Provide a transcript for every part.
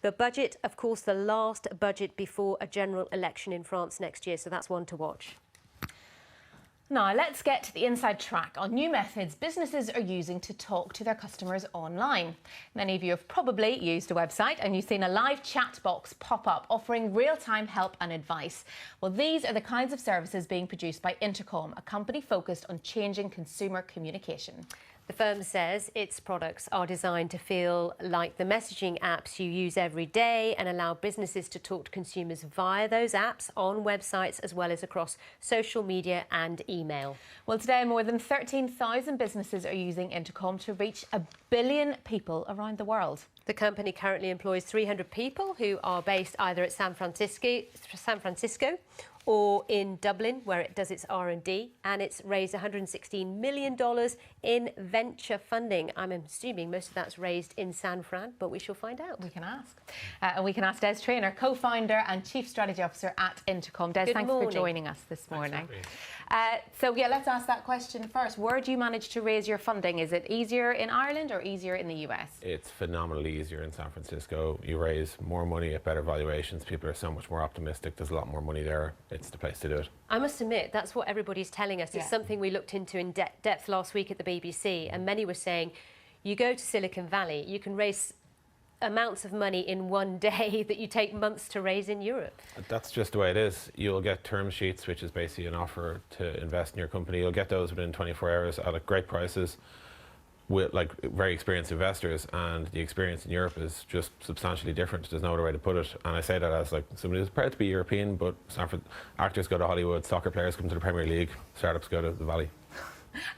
The budget, of course, the last budget before a general election in France next year, so that's one to watch. Now, let's get to the inside track on new methods businesses are using to talk to their customers online. Many of you have probably used a website and you've seen a live chat box pop up offering real-time help and advice. Well, these are the kinds of services being produced by Intercom, a company focused on changing consumer communication. The firm says its products are designed to feel like the messaging apps you use every day and allow businesses to talk to consumers via those apps on websites as well as across social media and email. Well, today more than 13,000 businesses are using Intercom to reach 1 billion people around the world. The company currently employs 300 people who are based either at San Francisco or in Dublin, where it does its R&D, and it's raised $116 million in venture funding. I'm assuming most of that's raised in San Fran, but we shall find out. We can ask. And we can ask Des Traynor, co-founder and chief strategy officer at Intercom. Des, thanks for joining us this morning. So yeah, let's ask that question first. Where do you manage to raise your funding? Is it easier in Ireland or easier in the US? It's phenomenally easier in San Francisco. You raise more money at better valuations. People are so much more optimistic. There's a lot more money there. It's the place to do it. I must admit, that's what everybody's telling us. It's something we looked into in depth last week at the BBC, and many were saying, you go to Silicon Valley, you can raise amounts of money in one day that you take months to raise in Europe. That's just the way it is. You'll get term sheets, which is basically an offer to invest in your company. You'll get those within 24 hours at great prices with like very experienced investors, and the experience in Europe is just substantially different. There's no other way to put it. And I say that as like somebody who's proud to be European, but actors go to Hollywood, soccer players come to the Premier League, startups go to the Valley.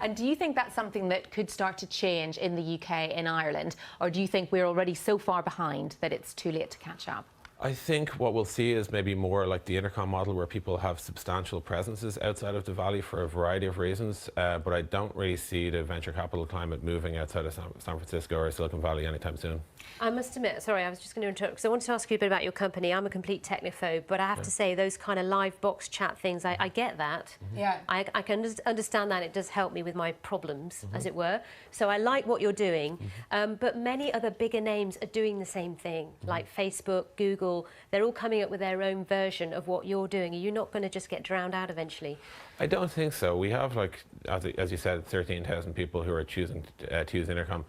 And do you think that's something that could start to change in the UK, in Ireland? Or do you think we're already so far behind that it's too late to catch up? I think what we'll see is maybe more like the Intercom model, where people have substantial presences outside of the Valley for a variety of reasons. But I don't really see the venture capital climate moving outside of San Francisco or Silicon Valley anytime soon. I must admit, sorry, I was just going to interrupt because I wanted to ask you a bit about your company. I'm a complete technophobe, but I have to say those kind of live box chat things, I get that. Yeah. I can understand that. It does help me with my problems, as it were. So I like what you're doing. But many other bigger names are doing the same thing, like Facebook, Google. They're all coming up with their own version of what you're doing. Are you not going to just get drowned out eventually? I don't think so. We have, like, as you said, 13,000 people who are choosing to use Intercom.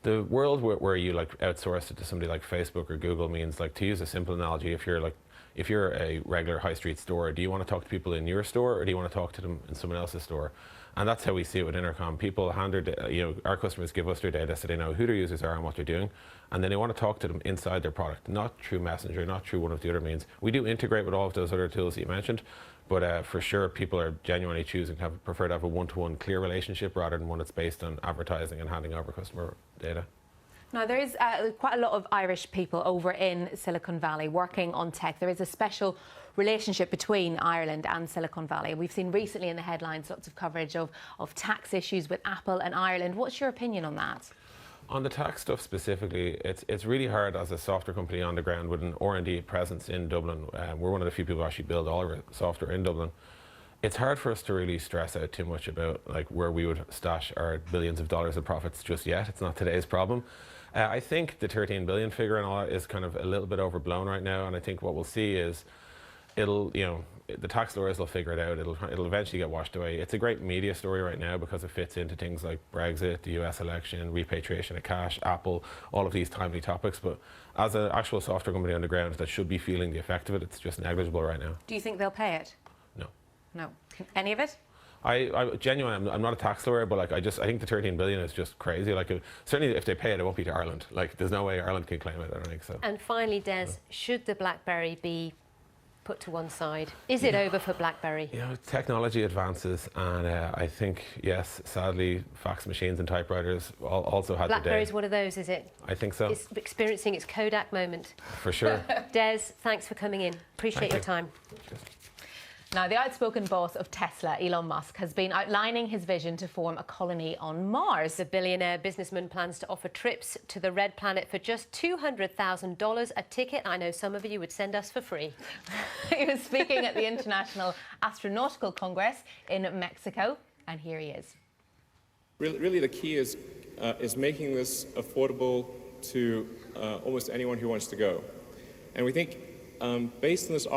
The world where you like outsource it to somebody like Facebook or Google means, like, to use a simple analogy, if you're a regular high street store, do you want to talk to people in your store or do you want to talk to them in someone else's store? And that's how we see it with Intercom. People hand our customers give us their data so they know who their users are and what they're doing, and then they want to talk to them inside their product, not through Messenger, not through one of the other means. We do integrate with all of those other tools that you mentioned, but for sure people are genuinely choosing to prefer to have a one-to-one clear relationship rather than one that's based on advertising and handing over customer data. Now, there is quite a lot of Irish people over in Silicon Valley working on tech. There is a special relationship between Ireland and Silicon Valley. We've seen recently in the headlines lots of coverage of tax issues with Apple and Ireland. What's your opinion on that? On the tax stuff specifically, it's really hard as a software company on the ground with an R&D presence in Dublin. We're one of the few people who actually build all our software in Dublin. It's hard for us to really stress out too much about like where we would stash our billions of dollars of profits just yet. It's not today's problem. I think the 13 billion figure and all that is kind of a little bit overblown right now, and I think what we'll see is the tax lawyers will figure it out. It'll eventually get washed away. It's a great media story right now because it fits into things like Brexit, the US election, repatriation of cash, Apple, all of these timely topics. But as an actual software company on the ground that should be feeling the effect of it, it's just negligible right now. Do you think they'll pay it? No. No. Any of it? I genuinely, I'm not a tax lawyer, but like I think the 13 billion is just crazy. Like certainly if they pay it, it won't be to Ireland. Like there's no way Ireland can claim it. I don't think so. And finally, Des, should the BlackBerry be put to one side? Is it over for BlackBerry? You know, technology advances, and I think, yes, sadly, fax machines and typewriters also had the day. BlackBerry's one of those, is it? I think so. It's experiencing its Kodak moment. For sure. Des, thanks for coming in. Appreciate your time. Now, the outspoken boss of Tesla, Elon Musk, has been outlining his vision to form a colony on Mars. The billionaire businessman plans to offer trips to the Red Planet for just $200,000 a ticket. I know some of you would send us for free. He was speaking at the International Astronautical Congress in Mexico, and here he is. Really, the key is making this affordable to almost anyone who wants to go. And we think, based on this